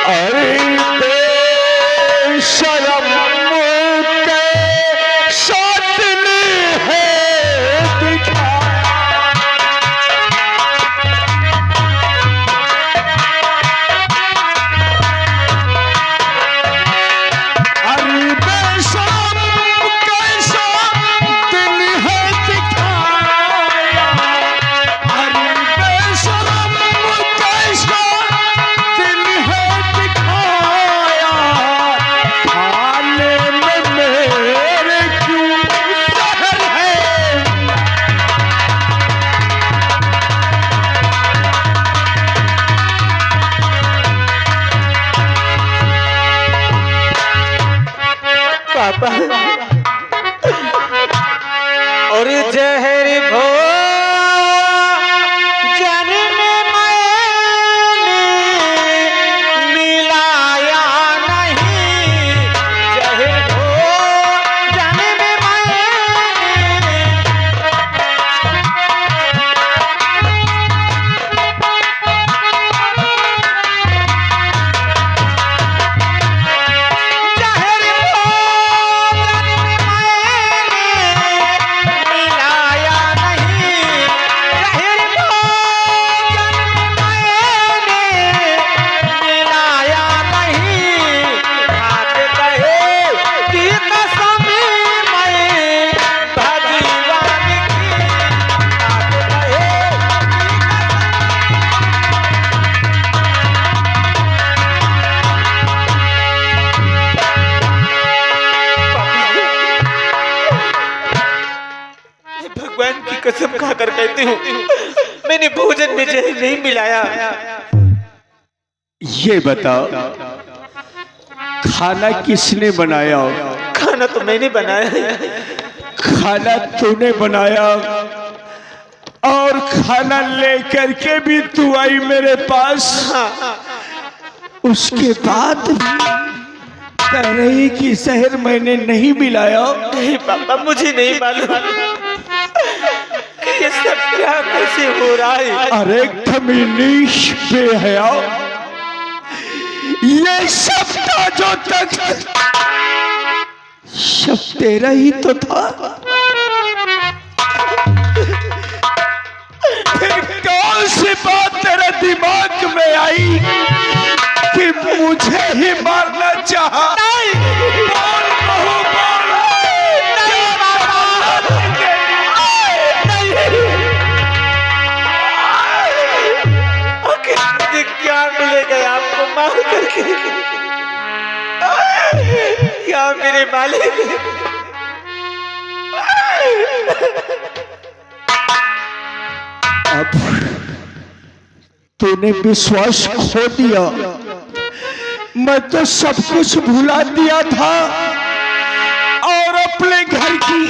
अरे बेशरम के साथन है और जहर भो जन्म मैंने मिलाया नहीं, जहर भो जन्म मैंने कसम खाकर कहती हूँ मैंने भोजन में जहर नहीं मिलाया। ये बताओ खाना किसने बनाया? खाना तो मैंने बनाया। खाना तूने बनाया और खाना लेकर के भी तू आई मेरे पास। उसके बाद कह रही कि जहर मैंने नहीं मिलाया। नहीं पापा मुझे नहीं मालूम ये सब क्या कैसे हो रहा है। अरे कमीनी बेहया, ये सब का जो तक सब तेरा ही तो था। फिर कौन सी बात तेरे दिमाग में आई कि मुझे ही मारना चाहा? बोल बहू बोल। क्या मिलेगा आपको मार करके? क्या मेरे मालिक? अब तूने विश्वास खो दिया। मैं तो सब कुछ भुला दिया था और अपने घर की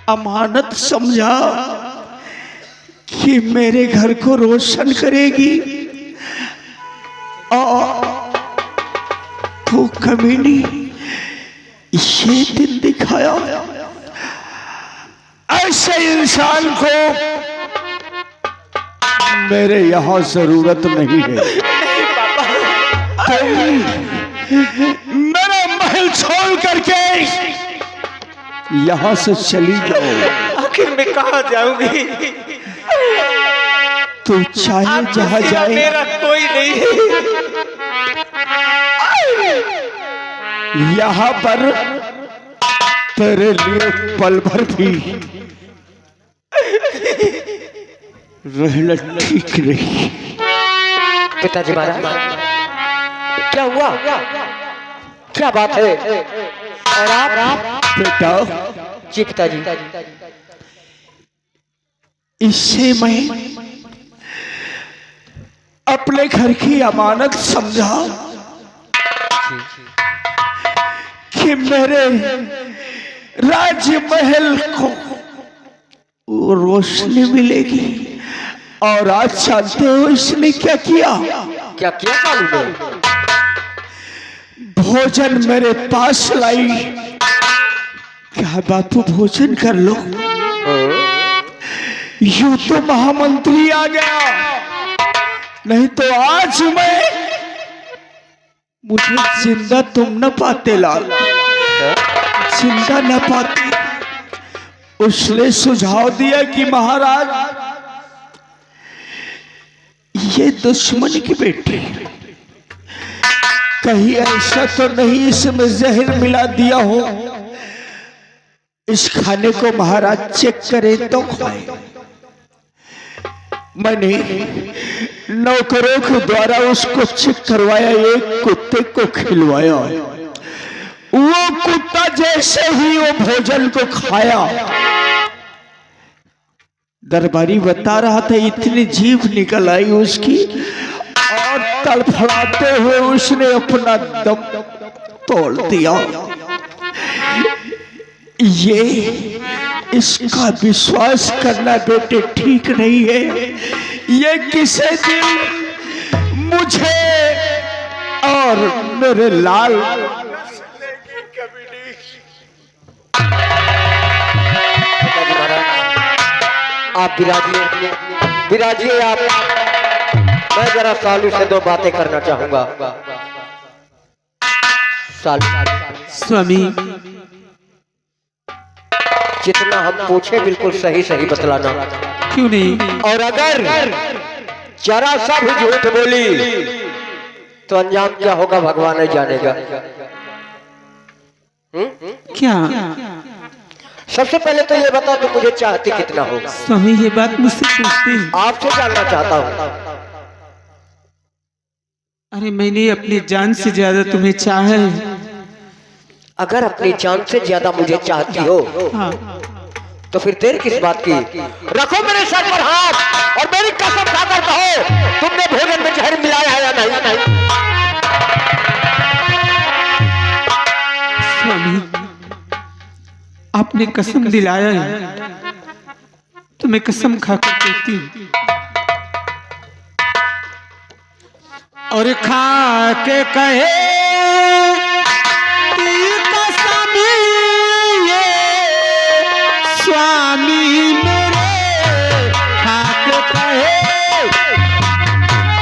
अमानत समझा कि मेरे घर को रोशन करेगी। तो कमीनी ये दिन दिखाया। ऐसे इंसान को मेरे यहाँ जरूरत नहीं है। मेरा महल छोड़ करके यहाँ से चली जाओ। आखिर मैं कहाँ जाऊंगी? तू चाहे जहाँ जाए, मेरा कोई नहीं है। यहाँ पर तेरे लिए पल भर भी रहना ठीक नहीं। पिताजी महाराज क्या हुआ? क्या बात है? और आप? बेटा जी पिताजी। इससे मैं अपने घर की अमानत समझा कि मेरे राजमहल को रोशनी मिलेगी। और आज जानते हो इसने क्या किया? क्या किया मालूम है? भोजन मेरे पास लाई। क्या बापू भोजन कर लो। यूं तो महामंत्री आ गया, नहीं तो आज मैं मुझे जिंदा तुम न पाते लाल, जिंदा न पाते। उसने सुझाव दिया कि महाराज ये दुश्मन की बेटी, कहीं ऐसा तो नहीं इसमें जहर मिला दिया हो। इस खाने को महाराज चेक करे तो खाए। मैंने नौकरों के द्वारा उसको चेक करवाया, एक कुत्ते को खिलवाया। वो कुत्ता जैसे ही वो भोजन को खाया, दरबारी बता रहा था इतनी जीभ निकल आई उसकी, और तड़फड़ाते हुए उसने अपना दम तोड़ दिया। ये इसका विश्वास करना बेटे ठीक नहीं है। ये किसी दिन मुझे और मेरे लाल आप विराजिए आप। मैं जरा सालू से दो बातें करना चाहूंगा। स्वामी, जितना हम पूछे बिल्कुल सही सही बतलाना। क्यों नहीं? और अगर जरा सा भी झूठ बोली तो अंजाम क्या होगा भगवान ही जानेगा। क्या? सबसे पहले तो ये बता तू मुझे चाहती कितना हो? स्वामी ये बात मुझसे पूछते हैं। आपसे जानना चाहता हूँ। अरे मैंने अपनी जान से ज्यादा तुम्हें चाहा है। अगर अपनी जान से ज्यादा मुझे चाहती हो हाँ। तो फिर देर किस बात की? रखो मेरे सर पर हाथ और मेरी कसम खाकर कहो तुमने भोजन में जहर मिलाया है या नहीं? स्वामी आपने कसम दिलाया है तो मैं कसम खाकर कहती हूँ। और खा के कहे स्वामी मेरे, खा के कहे स्वामी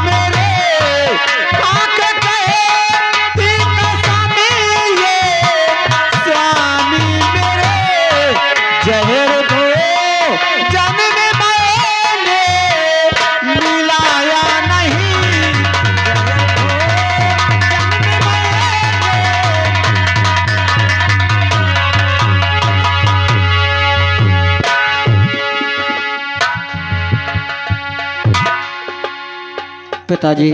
मेरे, खा के कहे स्वामी मेरे, जहर दो जन्म मैंने मिलाया नहीं। पिताजी,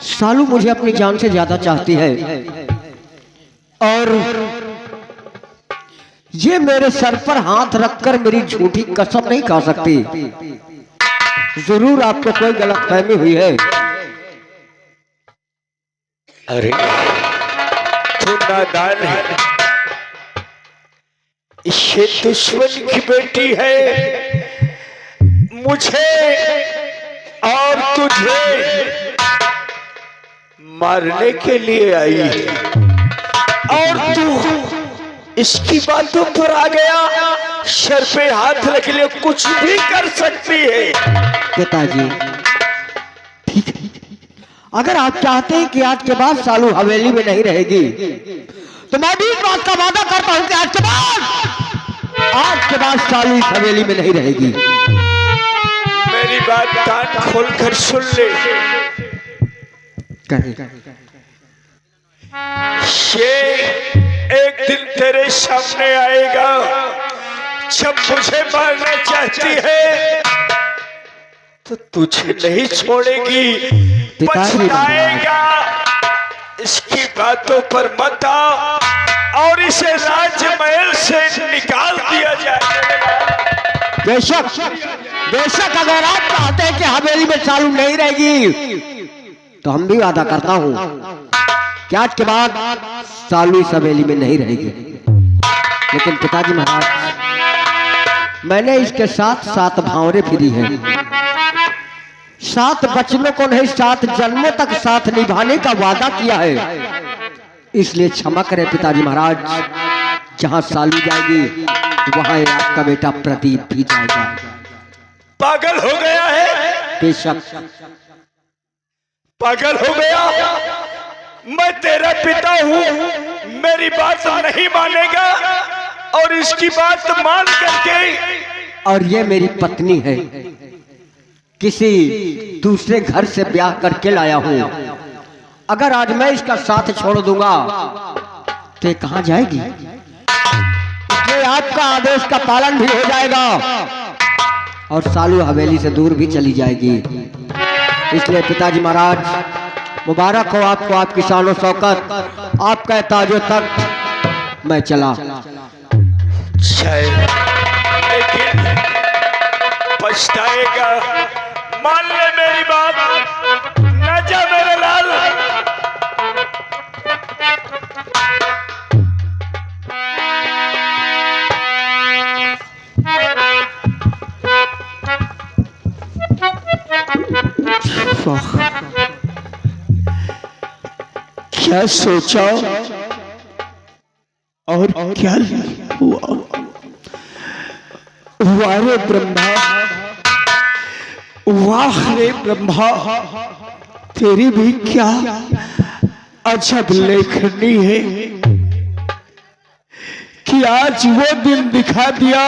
सालू मुझे अपनी जान से ज्यादा चाहती है और ये मेरे सर पर हाथ रखकर मेरी झूठी कसम नहीं खा सकती। जरूर आपको कोई गलतफहमी हुई है। अरे तू नादान है, ये दुश्मन की बेटी है। मुझे और तुझे मारने के लिए आई है और तू इसकी बातों पर आ गया। सर पे हाथ रख ले, कुछ भी कर सकती है। पिताजी ठीक है, अगर आप चाहते हैं कि आज के बाद सालू हवेली में नहीं रहेगी तो मैं भी इस बात का वादा करता हूं कि आज के बाद सालू इस हवेली में नहीं रहेगी। मेरी बात कान खोलकर सुन ले। ये एक दिन तेरे सामने आएगा जब मुझे मारना चाहती है तो तुझे नहीं छोड़ेगी, पछताएगा। इसकी बातों पर मत आ और इसे राजमहल से निकाल दिया जाए। बेशक अगर आप चाहते हैं कि हवेली में सालू नहीं रहेगी तो हम भी वादा करता हूं कि आज के बाद सालू इस हवेली में नहीं रहेगी। लेकिन पिताजी महाराज, मैंने इसके साथ 7 भावरे फिरी है। 7 बचनों को नहीं 7 जन्मों तक साथ निभाने का वादा किया है। इसलिए क्षमा करें पिताजी महाराज, जहाँ सालू जाएगी वहाँ आपका बेटा प्रदीप भी जाएगा। पागल हो गया है? बेशक पागल हो गया। मैं तेरा पिता हूँ, मेरी बात नहीं मानेगा और इसकी बात मान करके। और ये मेरी पत्नी है, किसी दूसरे घर से ब्याह करके लाया हूँ। अगर आज मैं इसका साथ छोड़ दूंगा तो ये कहाँ जाएगी? इसलिए आपका आदेश का पालन भी हो जाएगा और सालू हवेली से दूर भी चली जाएगी। इसलिए पिताजी महाराज मुबारक हो आपको, आपकी शान शौकत, आपका ताजो तक मैं चला। लेकिन पछताएगा। मान ले मेरी बात, न जा मेरे लाल। क्या सोचा और क्या हुआ? वाह रे ब्रह्मा, वाह रे ब्रह्मा, तेरी भी क्या अजब लेखनी है कि आज वो दिन दिखा दिया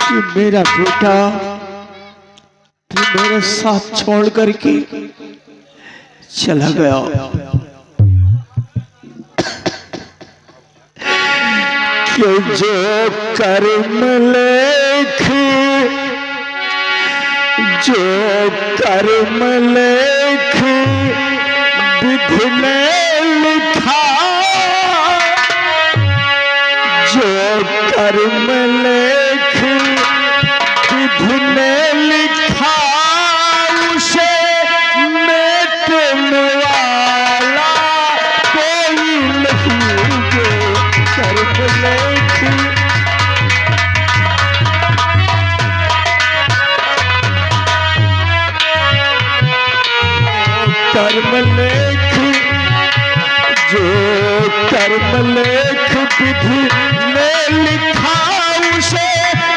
कि मेरा बेटा मेरे साथ छोड़ करके चला गया। कि जो कर्म लेख, जो कर्म लेख विधि ने लिखा, जो कर्म लेख विधि ने लिखा, उसे मेटने वाला कोई नहीं। जो कर्म लेख, कर्म लेख, जो कर्म लेख विधि ने लिखा, उसे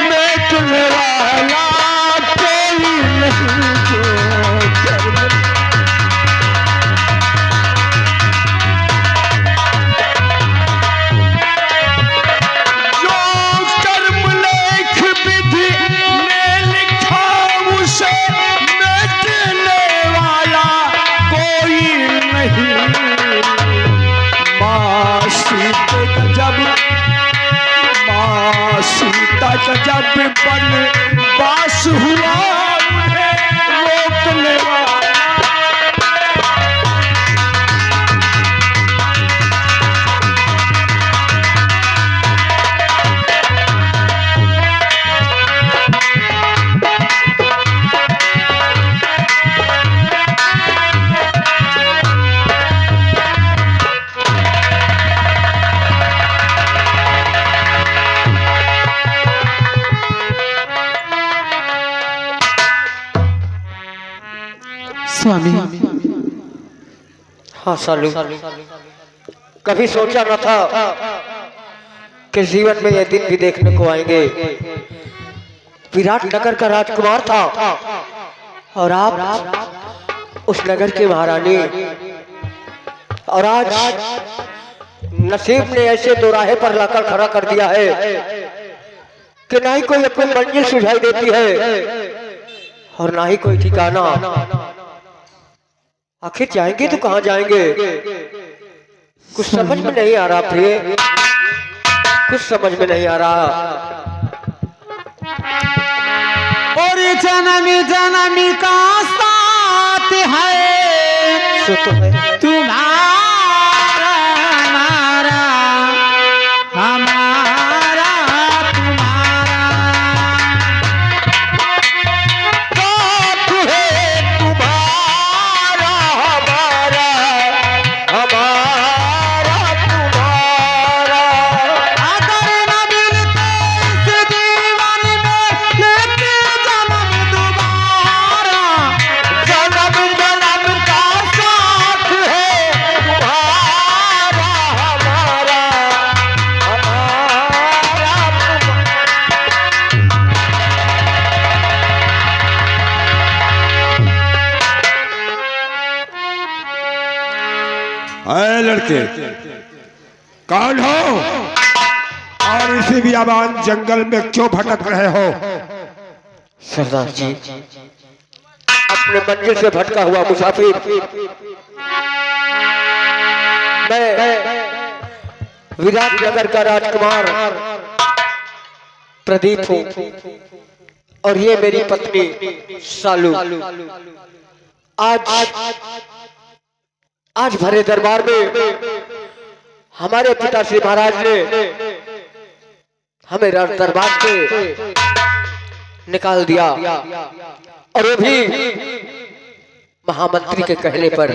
मेटने वाला कोई नहीं। जो कर्म, जो कर्म लेख विधि ने लिखा, उसे मेटने वाला कोई नहीं। माँ सीता का जब, माँ सीता का जब बनवास हुआ, उन्हें रोकने वाला स्वामी। हाँ सालू, कभी सोचा न था कि जीवन में ये दिन भी देखने को आएंगे। विराट नगर का राजकुमार था और आप उस नगर की महारानी, और आज नसीब ने ऐसे दो राहे पर लाकर खड़ा कर दिया है कि ना ही कोई अपनी मंजिल सुझाई देती है और ना ही कोई ठिकाना। आखिर जाएंगे तो कहाँ जाएंगे? कुछ समझ में नहीं आ रहा प्रिय, कुछ समझ में नहीं आ रहा। और जन्मी जन्मी का साथ है, सो तो है तुम्हारा हमारा, हमारा तुम्हारा। साथ है तुम्हारा हमारा, हमारा तुम्हारा। अगर न मिलते इस जीवन में, लेते जन्म दोबारा। जन्म जन्म का साथ है अरे लड़के कौन हो और इसी बियाबान जंगल में क्यों भटक रहे हो? सरदार जी, अपने मंजिल से भटका हुआ मुसाफिर मैं विराटनगर का राजकुमार प्रदीप हूँ और ये मेरी पत्नी सालू। आज भरे दरबार में हमारे पिताश्री महाराज ने हमें दरबार से निकाल दिया और वो भी महामंत्री के कहने पर।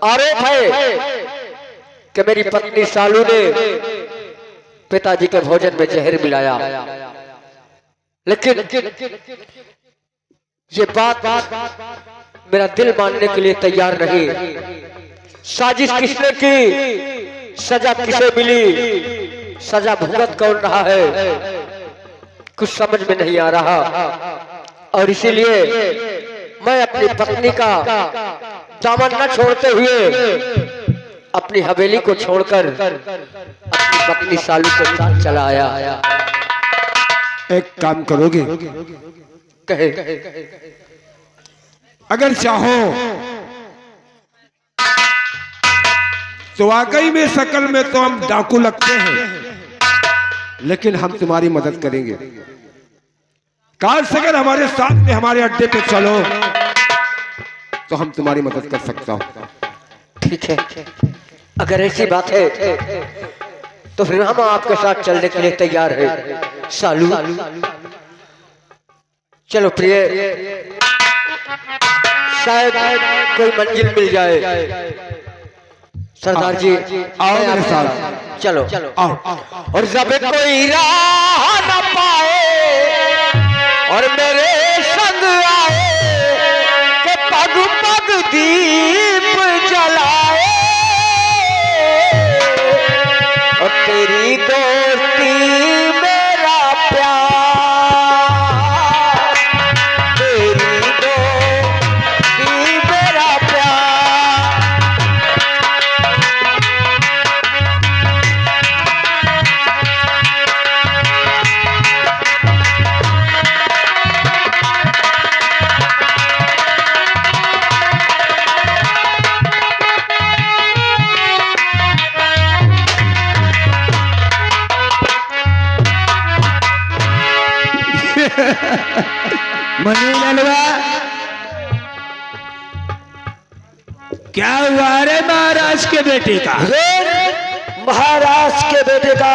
आरोप है कि मेरी पत्नी सालू ने पिताजी के भोजन में जहर मिलाया, लेकिन ये बात मेरा दिल मानने के लिए तैयार नहीं। साजिश किसने की, सजा किसे मिली, सजा भुगत कौन रहा है, कुछ समझ में नहीं आ रहा। और इसीलिए मैं अपनी पत्नी का दामन न छोड़ते हुए अपनी हवेली को छोड़कर अपनी पत्नी सालू के साथ चला आया। एक काम करोगे? कहे अगर चाहो तो वाकई में शकल में तो हम डाकू लगते हैं, लेकिन हम तुम्हारी मदद करेंगे। काल से अगर हमारे साथ में हमारे अड्डे पे चलो तो हम तुम्हारी मदद कर सकता हूँ। ठीक है, अगर ऐसी बात है तो फिर हम आपके साथ चलने के लिए तैयार हैं। सालू चलो प्रिय, शायद कोई मंजिल मिल जाए। सरदार जी आओ मेरे साथ, चलो आओ। और जब कोई राह न पाए और मेरे संग आए कि पग पग दीप जलाए और तेरी दोस्ती मेरा प्यार, तेरी दोस्ती मेरा प्यार। मनी ललवा, क्या हुआ रे महाराज के बेटे का? महाराज के बेटे का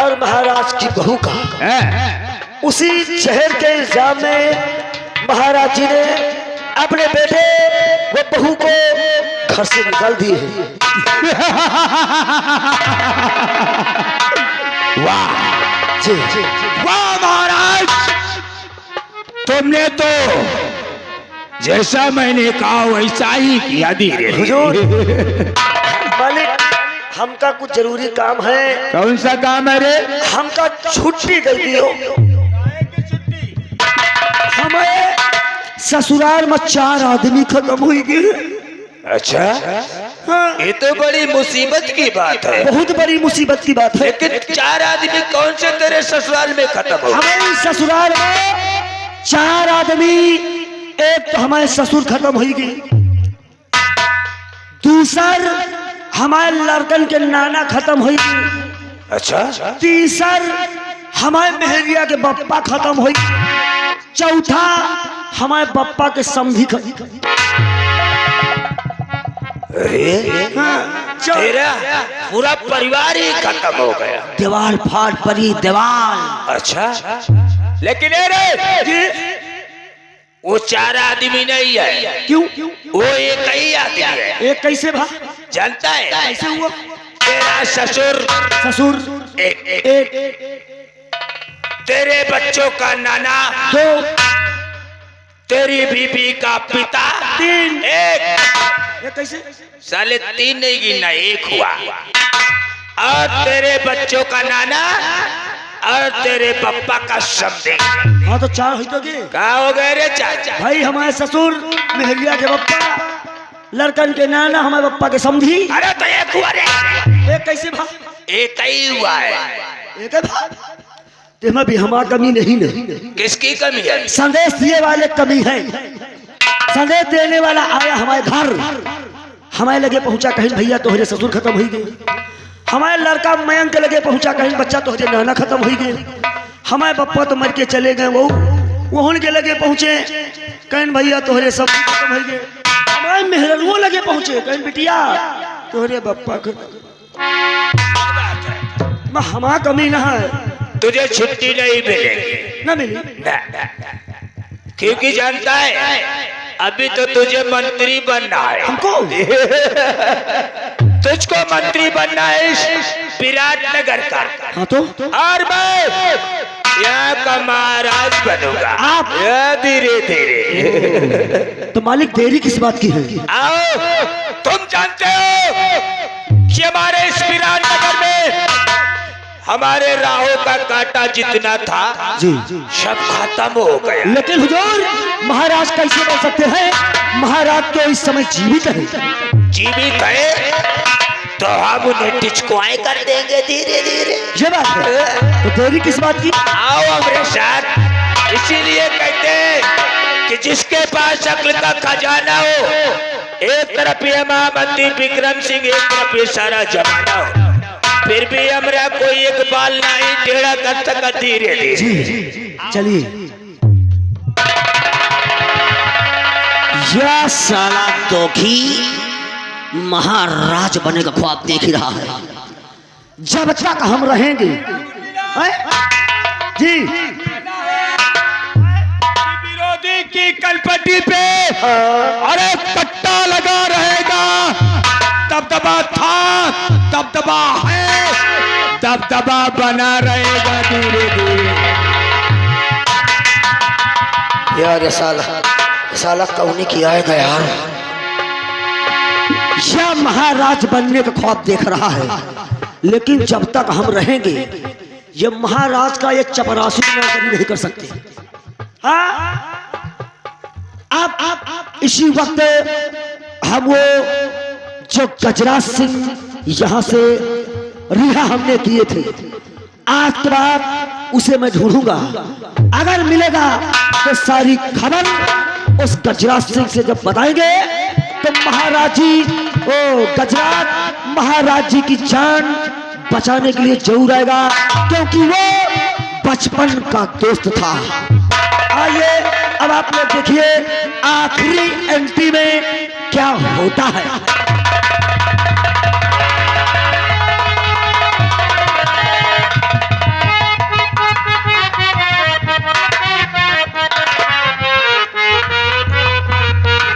और महाराज की बहू का उसी शहर के इल्जाम में महाराज जी ने अपने बेटे व बहू को घर से निकाल दिए हैं। वाह जी वाह महाराज, तुमने तो जैसा मैंने कहा वैसा ही किया। धीरे हुजूर, मालिक हमका कुछ जरूरी काम है। कौन सा काम है रे? हमका छुट्टी दे दियो। हमें ससुराल में 4 आदमी खत्म हुई गए। अच्छा, ये तो बड़ी मुसीबत की बात है। बहुत बड़ी मुसीबत की बात है। लेकिन 4 आदमी कौन से तेरे ससुराल में खत्म हो? हमारे ससुराल में 4 आदमी, एक तो हमारे ससुर खत्म हो गई, दूसर हमारे लड़कन के नाना खत्म हो गई, अच्छा, तीसर हमारे मेहरिया के बप्पा खत्म हो गई, चौथा हमारे बप्पा के समधी तेरा पूरा परिवार ही खत्म हो गया। दीवार फाड़ पड़ी, दीवार। अच्छा, लेकिन वो 4 आदमी नहीं है। क्यों? वो एक ही आदमी है। एक कैसे भा जानता है कैसे हुआ? तेरा ससुर एक, तेरे बच्चों का नाना 2, तेरी बीबी का पिता 3। एक। कैसे? साले 3 नहीं गिनना, 1 हुआ। और तेरे बच्चों का नाना और तेरे पप्पा का समधी। हाँ तो 4 हो तो गए। कहा हो गए रे चाचा? भाई हमारे ससुर, मेहरिया के बप्पा लड़कन के नाना हमारे पप्पा के समझी। अरे तो एक हुआ रे, एक कैसे भा? एक ही हुआ है। एक है भा? तेमा भी हमारा कमी नहीं नहीं। किसकी कमी है? संदेश दिए वाले कमी है। संदेश देने वाला आया हमारे घर, हमारे लगे पहुंचा कहीं भैया तोहरे ससुर खत्म हो गए। हमारे लड़का मयंक के लगे पहुंचा कहीं बच्चा तोहरे नाना खत्म हो गए। हमारे पप्पा तो मर के चले गए, वो उनके लगे पहुंचे कहीं भैया तोहरे सब खत्म हो गए। हमारे मेहरनुओं लगे पहुंचे कहीं बिटिया तोहरे पप्पा हमारा कमी ना है। तुझे छुट्टी नहीं मिलेगी, ना मिली ना, क्योंकि जानता है अभी तो तुझे मंत्री बनना है। हमको तुझको मंत्री बनना है विराटनगर का। हाँ तो और मैं यहाँ का महाराज बनूंगा। आप धीरे धीरे। तो मालिक देरी किस बात की है? आओ, तुम जानते हो कि हमारे इस विराटनगर में हमारे राहों का कांटा जितना था जी सब खत्म हो गया। लेकिन हुजूर महाराज कैसे बन सकते हैं? महाराज तो इस समय जीवित है। जीवित है तो हम उन्हें टिचकुआए कर देंगे धीरे धीरे। ये बात है, तो देरी किस बात की? आओ हमारे साथ। इसीलिए कहते हैं कि जिसके पास अक्ल का खजाना हो, एक तरफ ये महामंत्री विक्रम सिंह, एक तरफ ये सारा जमाना हो, फिर भी हमरा कोई एक बाल नहीं टेढ़ा कर सका धीरे धीरे। चलिए। यह साला दोखी महाराज बने का ख्वाब देख ही रहा है। जब तक हम रहेंगे जी विरोधी की कलपट्टी पे अरे कट्टा लगा रहेगा। दबदबा था, दबदबा है, दबदबा बना रहेगा धीरे धीरे। यार साला कौन किया है यार? यह महाराज बनने का ख्वाब देख रहा है, लेकिन जब तक हम रहेंगे ये महाराज का ये चपरासी नौकरी नहीं कर सकते। आप इसी वक्त हम वो जो गजराज सिंह यहाँ से रिहा हमने किए थे, आज के बाद उसे मैं ढूंढूंगा। अगर मिलेगा तो सारी खबर उस गजराज सिंह से जब बताएंगे तो महाराज जी, ओ गजराज महाराज जी की जान बचाने के लिए जरूर आएगा, क्योंकि वो बचपन का दोस्त था। आइए अब आप लोग देखिए आखिरी एंट्री में क्या होता है।